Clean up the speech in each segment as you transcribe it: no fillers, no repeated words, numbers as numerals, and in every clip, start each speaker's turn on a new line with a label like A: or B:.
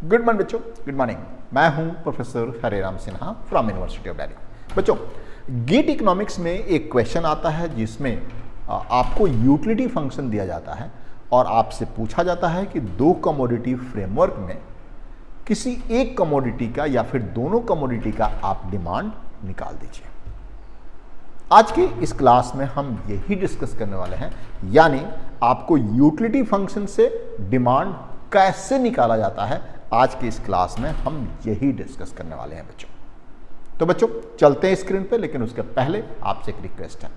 A: Good morning बच्चों, good morning. मैं हूं professor Hareram Sinha from university of Delhi. बच्चों, गेट इकोनॉमिक्स में एक क्वेश्चन आता है जिसमें आपको यूटिलिटी फंक्शन दिया जाता है और आपसे पूछा जाता है कि दो कमोडिटी फ्रेमवर्क में किसी एक कमोडिटी का या फिर दोनों कमोडिटी का आप डिमांड निकाल दीजिए। आज के इस क्लास में हम यही डिस्कस करने वाले हैं, यानी आपको यूटिलिटी फंक्शन से डिमांड कैसे निकाला जाता है। आज के इस क्लास में हम यही डिस्कस करने वाले हैं बच्चों। तो बच्चों चलते हैं स्क्रीन पे, लेकिन उसके पहले आपसे एक रिक्वेस्ट है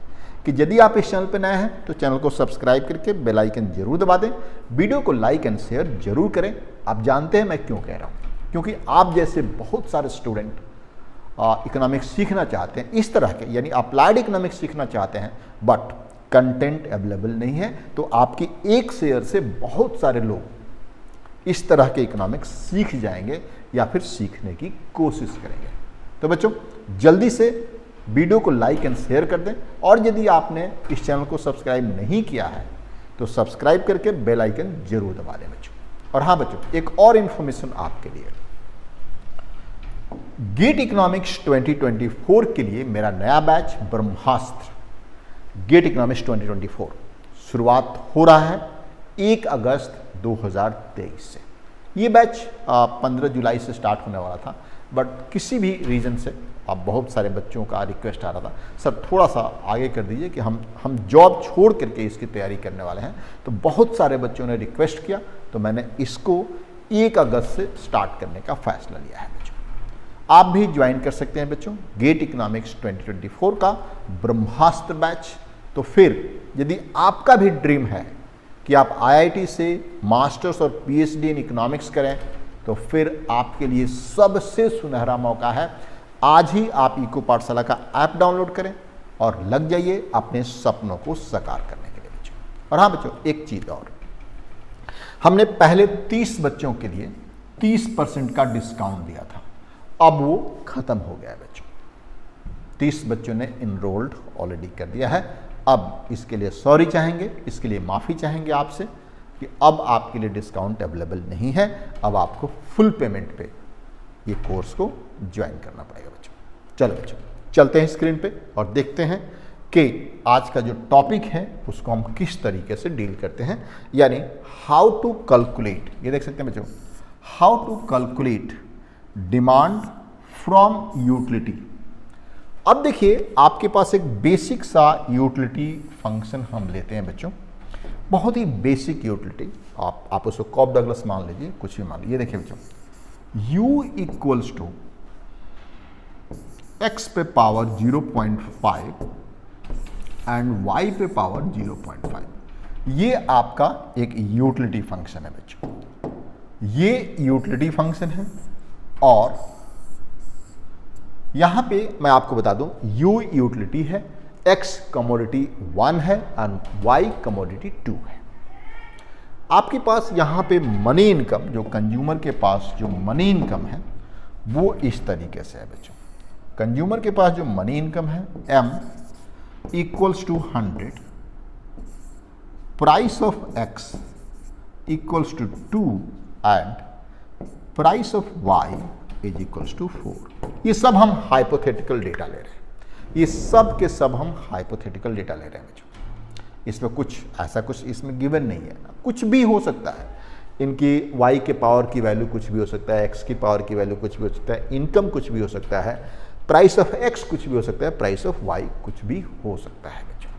A: कि यदि आप इस चैनल पे नए हैं तो चैनल को सब्सक्राइब करके बेल आइकन जरूर दबा दें, वीडियो को लाइक एंड शेयर जरूर करें। आप जानते हैं मैं क्यों कह रहा हूं, क्योंकि आप जैसे बहुत सारे स्टूडेंट इकोनॉमिक्स सीखना चाहते हैं, इस तरह के यानी अप्लाइड इकोनॉमिक्स सीखना चाहते हैं, बट कंटेंट अवेलेबल नहीं है। तो आपकी एक शेयर से बहुत सारे लोग इस तरह के इकोनॉमिक्स सीख जाएंगे या फिर सीखने की कोशिश करेंगे। तो बच्चों जल्दी से वीडियो को लाइक एंड शेयर कर दें, और यदि आपने इस चैनल को सब्सक्राइब नहीं किया है तो सब्सक्राइब करके बेल आइकन जरूर दबा दें बच्चों। और हाँ बच्चों, एक और इन्फॉर्मेशन आपके लिए, गेट इकोनॉमिक्स 2024 के लिए मेरा नया बैच ब्रह्मास्त्र गेट इकोनॉमिक्स 2024 शुरुआत हो रहा है 1 अगस्त 2023 से। ये बैच 15 जुलाई से स्टार्ट होने वाला था, बट किसी भी रीज़न से अब बहुत सारे बच्चों का रिक्वेस्ट आ रहा था, सर थोड़ा सा आगे कर दीजिए कि हम जॉब छोड़ करके इसकी तैयारी करने वाले हैं। तो बहुत सारे बच्चों ने रिक्वेस्ट किया, तो मैंने इसको 1 अगस्त से स्टार्ट करने का फैसला लिया है बच्चों। आप भी ज्वाइन कर सकते हैं बच्चों गेट इकोनॉमिक्स 2024 का ब्रह्मास्त्र बैच। तो फिर यदि आपका भी ड्रीम है कि आप IIT से मास्टर्स और PhD इन इकोनॉमिक्स करें, तो फिर आपके लिए सबसे सुनहरा मौका है। आज ही आप इको पाठशाला का ऐप डाउनलोड करें और लग जाइए अपने सपनों को साकार करने के लिए बच्चों। और हाँ बच्चों, एक चीज़ और, हमने पहले 30 बच्चों के लिए 30% का डिस्काउंट दिया था, अब वो खत्म हो गया है बच्चों। 30 बच्चों ने इनरोल्ड ऑलरेडी कर दिया है। अब इसके लिए सॉरी चाहेंगे, इसके लिए माफ़ी चाहेंगे आपसे कि अब आपके लिए डिस्काउंट अवेलेबल नहीं है। अब आपको फुल पेमेंट पे ये कोर्स को ज्वाइन करना पड़ेगा बच्चों। चलो बच्चों चलते हैं स्क्रीन पे और देखते हैं कि आज का जो टॉपिक है उसको हम किस तरीके से डील करते हैं, यानी हाउ टू कैलकुलेट। ये देख सकते हैं बच्चों, how to calculate demand from utility. अब देखिए आपके पास एक बेसिक सा यूटिलिटी फंक्शन हम लेते हैं बच्चों, बहुत ही बेसिक यूटिलिटी। आप उसको कॉप डगलस मान लीजिए, कुछ भी मान लीजिए। देखिए बच्चों, u इक्वल्स टू x पे पावर 0.5 एंड y पे पावर 0.5, ये आपका एक यूटिलिटी फंक्शन है बच्चों। ये यूटिलिटी फंक्शन है और यहां पे मैं आपको बता दूं u यूटिलिटी है, x कमोडिटी 1 है एंड y कमोडिटी 2 है। आपके पास यहां पे मनी इनकम, जो कंज्यूमर के पास जो मनी इनकम है वो इस तरीके से है बच्चों। कंज्यूमर के पास जो मनी इनकम है m equals to 100, price of x equals to 2 and price of y is equals to 4। ये सब हम हाइपोथेटिकल डेटा ले रहे हैं, ये सब के सब हम हाइपोथेटिकल डेटा ले रहे हैं बच्चों। इसमें कुछ ऐसा कुछ इसमें गिवन नहीं है, कुछ भी हो सकता है। इनकी y के पावर की वैल्यू कुछ भी हो सकता है, x की पावर की वैल्यू कुछ भी हो सकता है, इनकम कुछ भी हो सकता है, प्राइस ऑफ x कुछ भी हो सकता है, प्राइस ऑफ y कुछ भी हो सकता है बच्चों।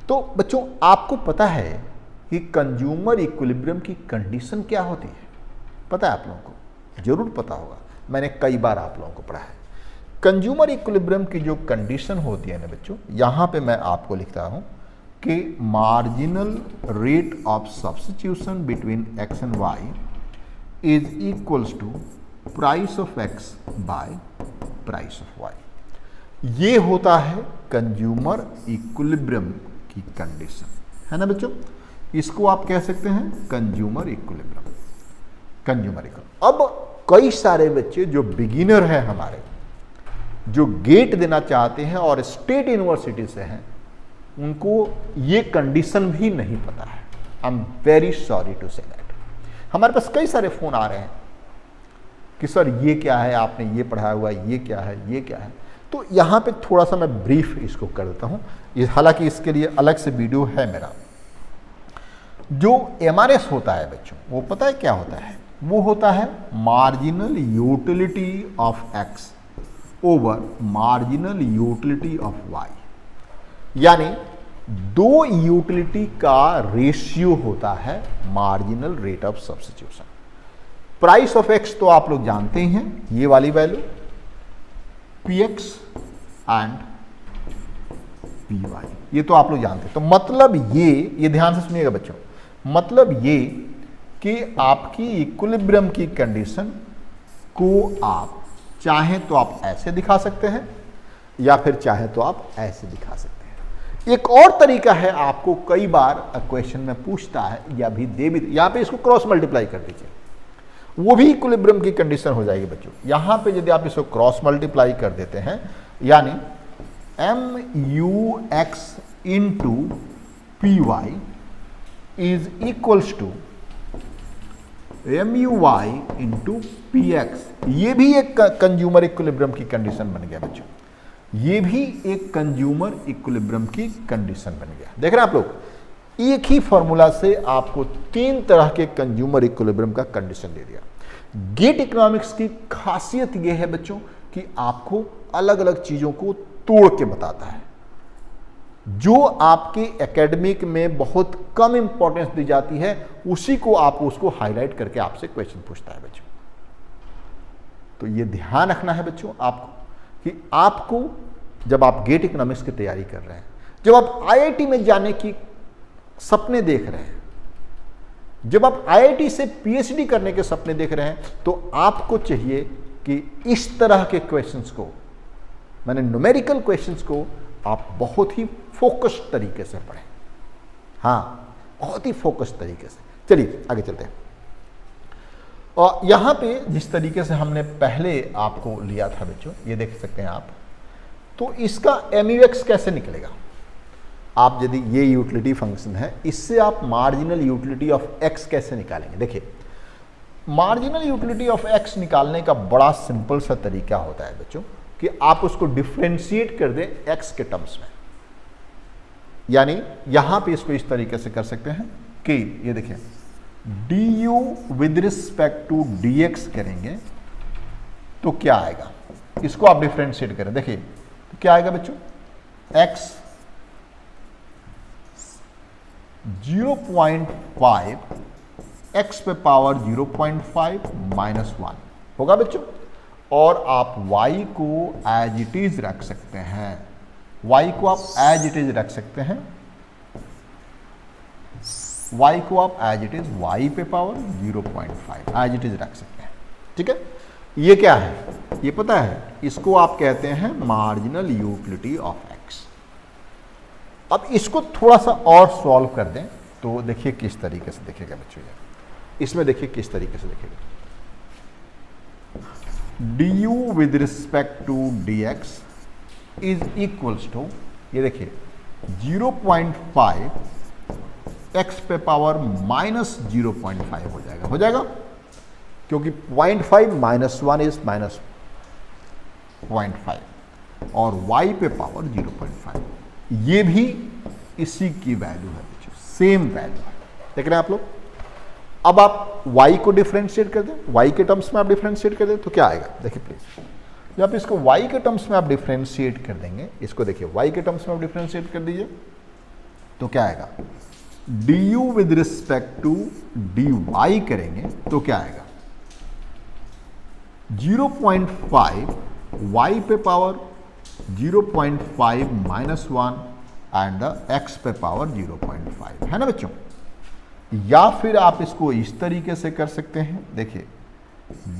A: तो बच्चों आपको पता है कि कंज्यूमर इक्विलिब्रियम की कंडीशन क्या होती है? पता है आप लोगों को? जरूर पता होगा, मैंने कई बार आप लोगों को पढ़ा है। कंज्यूमर इक्विलिब्रियम की जो कंडीशन होती है ना बच्चों, यहां पे मैं आपको लिखता हूं कि marginal rate of substitution between x and y is equals to price of x by price of y। ये होता है कंज्यूमर इक्विलिब्रियम की कंडीशन, है ना बच्चों। इसको आप कह सकते हैं कंज्यूमर इक्विलिब्रियम। अब कई सारे बच्चे जो बिगिनर हैं हमारे, जो गेट देना चाहते हैं और स्टेट यूनिवर्सिटी से हैं, उनको ये कंडीशन भी नहीं पता है। I am very sorry to say that. हमारे पास कई सारे फ़ोन आ रहे हैं कि सर ये क्या है, आपने ये पढ़ाया हुआ है, ये क्या है, ये क्या है। तो यहाँ पे थोड़ा सा मैं ब्रीफ इसको कर देता हूँ, हालांकि इसके लिए अलग से वीडियो है मेरा। जो MRS होता है बच्चों, वो पता है क्या होता है? वो होता है marginal utility of X over marginal utility of Y, यानी दो यूटिलिटी का रेशियो होता है marginal rate of substitution. Price of X तो आप लोग जानते ही हैं, ये वाली वैल्यू px एंड py, ये तो आप लोग जानते हैं। तो मतलब ये ध्यान से सुनिएगा बच्चों, मतलब ये कि आपकी इक्विलिब्रियम की कंडीशन को आप चाहें तो आप ऐसे दिखा सकते हैं या फिर चाहे तो आप ऐसे दिखा सकते हैं। एक और तरीका है, आपको कई बार क्वेश्चन में पूछता है या भी दे भी, यहां पे इसको क्रॉस मल्टीप्लाई कर दीजिए, वो भी इक्विलिब्रियम की कंडीशन हो जाएगी बच्चों। यहां पे यदि आप इसको क्रॉस मल्टीप्लाई कर देते हैं, यानी MUX into PY is equals to MUY into PX, ये भी एक कंज्यूमर इक्विलिब्रियम की कंडीशन बन गया बच्चों, ये भी एक कंज्यूमर इक्विलिब्रियम की कंडीशन बन गया। देख रहे हैं आप लोग, एक ही फॉर्मूला से आपको तीन तरह के कंज्यूमर इक्विलिब्रियम का कंडीशन दे दिया। गेट इकोनॉमिक्स की खासियत यह है बच्चों कि आपको अलग अलग चीजों को तोड़ के बताता है, जो आपके एकेडमिक में बहुत कम इंपॉर्टेंस दी जाती है, उसी को आपको उसको हाईलाइट करके आपसे क्वेश्चन पूछता है बच्चों। तो ये ध्यान रखना है बच्चों आपको कि आपको जब आप गेट इकोनॉमिक्स की तैयारी कर रहे हैं, जब आप IIT में जाने की सपने देख रहे हैं, जब आप IIT से PhD करने के सपने देख रहे हैं, तो आपको चाहिए कि इस तरह के क्वेश्चंस को, मैंने न्यूमेरिकल क्वेश्चंस को आप बहुत ही फोकस्ड तरीके से पढ़ें। हाँ, बहुत ही फोकस्ड तरीके से। चलिए आगे चलते हैं। और यहां पे जिस तरीके से हमने पहले आपको लिया था बच्चों, ये देख सकते हैं आप, तो इसका MUX कैसे निकलेगा? आप यदि ये यूटिलिटी फंक्शन है, इससे आप मार्जिनल यूटिलिटी ऑफ एक्स कैसे निकालेंगे? देखिए, मार्जिनल यूटिलिटी ऑफ एक्स निकालने का बड़ा सिंपल सा तरीका होता है बच्चों कि आप उसको डिफ्रेंशिएट कर दें एक्स के टर्म्स में। यानी यहां पे इसको इस तरीके से कर सकते हैं कि ये देखिए, du with respect to dx करेंगे तो क्या आएगा, इसको आप डिफ्रेंशिएट करें। देखिए तो क्या आएगा बच्चों, x 0.5 x पे पावर 0.5 माइनस 1 होगा बच्चों, और आप y को एज इट इज रख सकते हैं, y को आप एज इट इज रख सकते हैं, y को आप एज इट इज y पे पावर 0.5 एज इट इज रख सकते हैं। ठीक है, ये क्या है, ये पता है, इसको आप कहते हैं मार्जिनल यूटिलिटी ऑफ x। अब इसको थोड़ा सा और सॉल्व कर दें तो देखिए किस तरीके से दिखेगा बच्चों, इसमें देखिए किस तरीके से दिखेगा, du with respect to dx is equals to, ये देखिए 0.5 x पे पावर माइनस 0.5 हो जाएगा, क्योंकि 0.5 माइनस 1 इज माइनस 0.5 और y पे पावर 0.5, ये भी इसी की वैल्यू है बच्चों, सेम वैल्यू है। देख रहे हैं आप लोग। अब आप y को डिफरेंशिएट कर दें, y के टर्म्स में आप डिफरेंशिएट कर दें तो क्या आएगा, देखिए प्लीज, जब आप इसको y के टर्म्स में आप डिफरेंशिएट कर देंगे, इसको देखिए y के टर्म्स में आप डिफरेंशिएट कर दीजिए तो क्या आएगा, du with respect to dy करेंगे तो क्या आएगा, 0.5 y पे पावर 0.5 माइनस 1 एंड x पे पावर 0.5, है ना बच्चों। या फिर आप इसको इस तरीके से कर सकते हैं, देखिए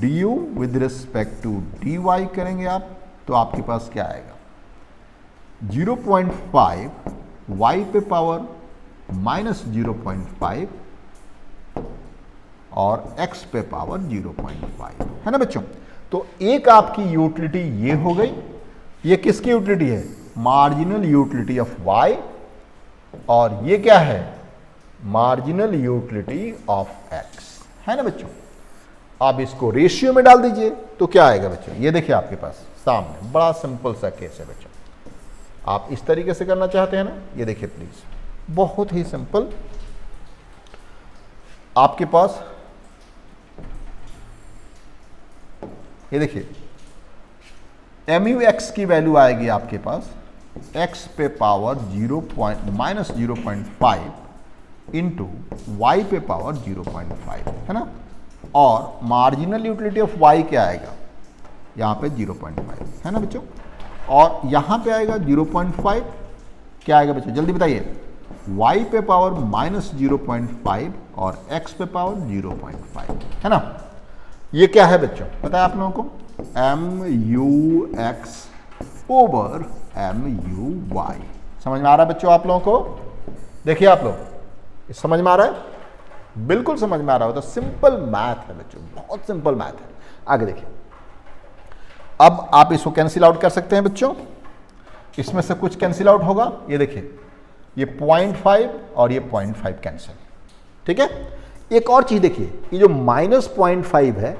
A: du with respect to dy करेंगे आप तो आपके पास क्या आएगा, 0.5 y पे पावर माइनस 0.5 और x पे पावर 0.5, है ना बच्चों। तो एक आपकी यूटिलिटी ये हो गई, ये किसकी यूटिलिटी है, मार्जिनल यूटिलिटी ऑफ y, और ये क्या है, मार्जिनल यूटिलिटी ऑफ x, है ना बच्चों। आप इसको रेशियो में डाल दीजिए तो क्या आएगा बच्चों, ये देखिए आपके पास सामने बड़ा सिंपल सा केस है बच्चों। आप इस तरीके से करना चाहते हैं ना, ये देखिए प्लीज, बहुत ही सिंपल। आपके पास ये देखिए MUX की वैल्यू आएगी आपके पास x पे पावर -0.5 इंटू वाई पे पावर 0.5, है ना। और मार्जिनल यूटिलिटी ऑफ y क्या आएगा, यहाँ पे 0.5, है ना बच्चों। और यहाँ पे आएगा 0.5, क्या आएगा बच्चों जल्दी बताइए, y पे पावर -0.5 और x पे पावर 0.5, है ना। ये क्या है बच्चों पता है आप लोगों को, MUX ओवर MUY। समझ में आ रहा है बच्चों आप लोगों को, देखिए आप लोग समझ में आ रहा है, बिल्कुल समझ में आ रहा हो तो सिंपल मैथ है बच्चों, बहुत सिंपल मैथ है। आगे देखिए, अब आप इसको कैंसिल आउट कर सकते हैं बच्चों, इसमें से कुछ कैंसिल आउट होगा, ये देखिए ये 0.5 और ये 0.5 कैंसिल, ठीक है। एक और चीज देखिए, ये जो -0.5 है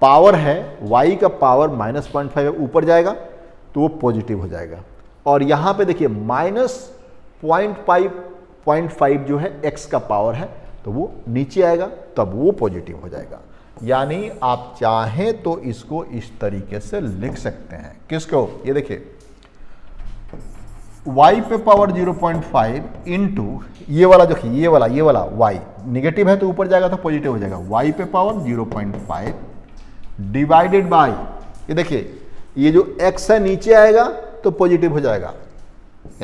A: पावर है, y का पावर -0.5 है, ऊपर जाएगा तो वो पॉजिटिव हो जाएगा। और यहां पे देखिए -0.5 जो है x का पावर है तो वो नीचे आएगा तब वो पॉजिटिव हो जाएगा। यानी आप चाहें तो इसको इस तरीके से लिख सकते हैं, किसको, ये देखिए y पे पावर 0.5 इंटू ये वाला देखिए, ये वाला y निगेटिव है तो ऊपर जाएगा तो पॉजिटिव हो जाएगा, y पे पावर 0.5 डिवाइडेड बाय, ये देखिए ये जो x है नीचे आएगा तो पॉजिटिव हो जाएगा,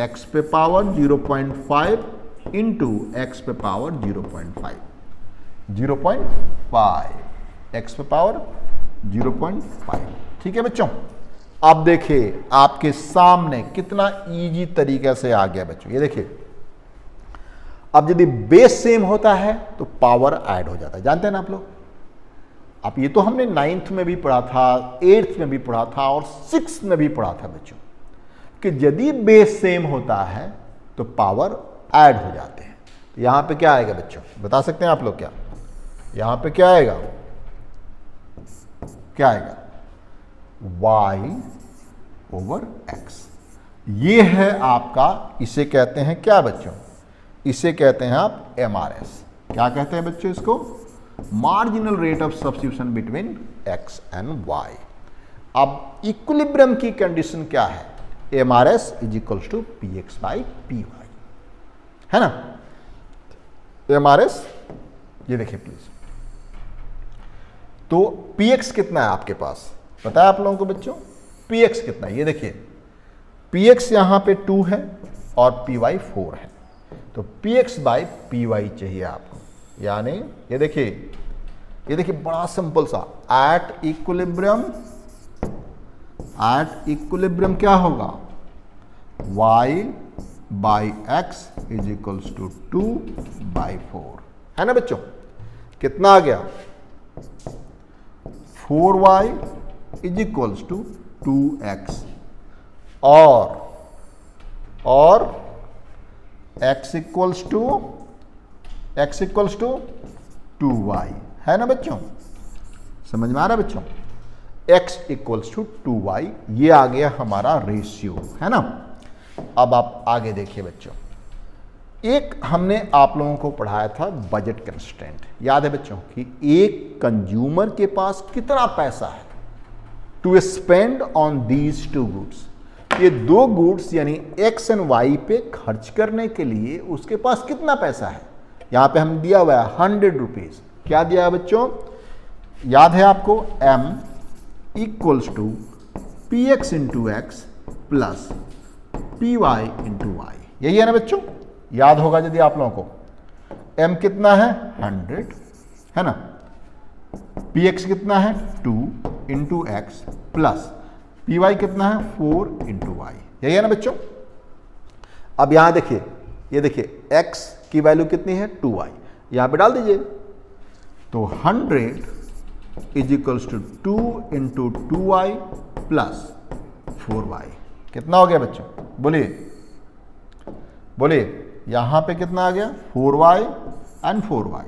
A: x पे पावर 0.5 इंटू x पे पावर 0.5 x पे पावर 0.5, ठीक है बच्चों। अब देखिए आपके सामने कितना इजी तरीके से आ गया बच्चों, ये देखिए अब यदि बेस सेम होता है तो पावर ऐड हो जाता है, जानते हैं ना आप लोग। अब ये तो हमने 9th में भी पढ़ा था, 8th में भी पढ़ा था और 6th में भी पढ़ा था बच्चों, कि यदि बेस सेम होता है तो पावर ऐड हो जाते हैं। तो यहां पे क्या आएगा बच्चों, बता सकते हैं आप लोग क्या, यहां पे क्या आएगा, क्या आएगा y ओवर x। ये है आपका, इसे कहते हैं क्या बच्चों, इसे कहते हैं आप MRS। क्या कहते हैं बच्चों इसको, marginal rate of substitution between x and y। अब इक्विलिब्रियम की कंडीशन क्या है, MRS is equals to px by py, है ना। MRS ये देखिए प्लीज, तो px कितना है आपके पास पता है आप लोगों को बच्चों, px कितना है, ये देखिए px यहां पे 2 है और py 4 है, तो px बाई py चाहिए आपको। यानी ये देखिए बड़ा सिंपल सा, एट इक्विलिब्रियम क्या होगा, y by x is equals to 2/4, है ना बच्चों। कितना आ गया, 4y is equals to 2x और x इक्वल्स टू 2y, है ना बच्चों, समझ में आ रहा है बच्चों। x इक्वल्स टू 2y, ये आ गया हमारा रेशियो, है ना। अब आप आगे देखिए बच्चों, एक हमने आप लोगों को पढ़ाया था बजट कंस्ट्रेंट, याद है बच्चों कि एक कंज्यूमर के पास कितना पैसा है to spend on these two goods, ये दो गुड्स यानी x एंड y पे खर्च करने के लिए उसके पास कितना पैसा है। यहां पे हम दिया हुआ है 100 रुपीज, क्या दिया है बच्चों, याद है आपको, m equals to px into X plus py into Y, यही है ना बच्चों, याद होगा यदि आप लोगों को। m कितना है 100, है ना, px कितना है 2 इंटू एक्स प्लस py कितना है 4 इंटू वाई, यही है ना बच्चों। अब यहां देखिए, ये देखिए x की वैल्यू कितनी है 2y, यहां पे डाल दीजिए, तो 100 is equals to 2 into 2y plus 4y, कितना हो गया बच्चों, बोलिए, यहां पे कितना आ गया 4y एंड 4y,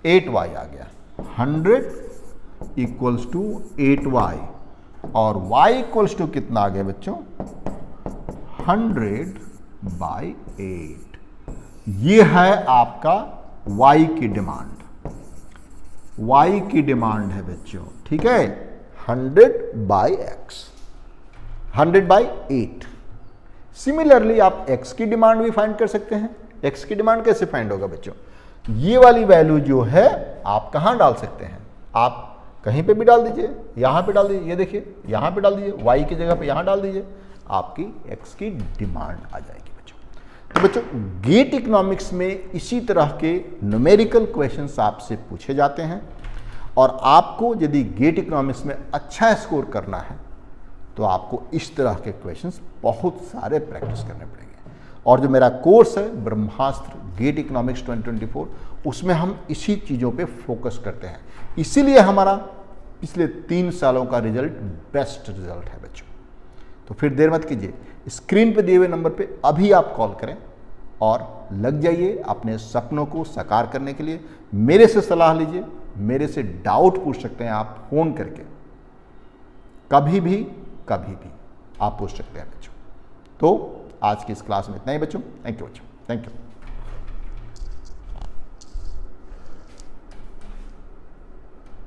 A: 8y आ गया, 100 इक्वल्स टू 8y और y इक्वल्स टू कितना आ गया बच्चों 100/8। ये है आपका y की डिमांड, y की डिमांड है बच्चों, ठीक है 100/x 100/8। सिमिलरली आप x की डिमांड भी फाइंड कर सकते हैं। x की डिमांड कैसे फाइंड होगा बच्चों, ये वाली वैल्यू जो है आप कहां डाल सकते हैं, आप कहीं पे भी डाल दीजिए, यहां पे डाल दीजिए, ये देखिए यहां पे डाल दीजिए, y की जगह पे यहां डाल दीजिए, आपकी x की डिमांड आ जाएगी बच्चों। तो बच्चों गेट इकोनॉमिक्स में इसी तरह के न्यूमेरिकल क्वेश्चंस आपसे पूछे जाते हैं और आपको यदि गेट इकोनॉमिक्स में अच्छा स्कोर करना है तो आपको इस तरह के क्वेश्चंस बहुत सारे प्रैक्टिस करने पड़ेंगे। और जो मेरा कोर्स है ब्रह्मास्त्र गेट इकोनॉमिक्स 2024, उसमें हम इसी चीज़ों पे फोकस करते हैं, इसीलिए हमारा पिछले 3 सालों का रिजल्ट बेस्ट रिजल्ट है बच्चों। तो फिर देर मत कीजिए, स्क्रीन पे दिए हुए नंबर पे अभी आप कॉल करें और लग जाइए अपने सपनों को साकार करने के लिए। मेरे से सलाह लीजिए, मेरे से डाउट पूछ सकते हैं आप फोन करके, कभी भी आप पूछ सकते हैं बच्चों। तो आज की इस क्लास में इतना ही बच्चों। थैंक यू बच्चों, थैंक यू।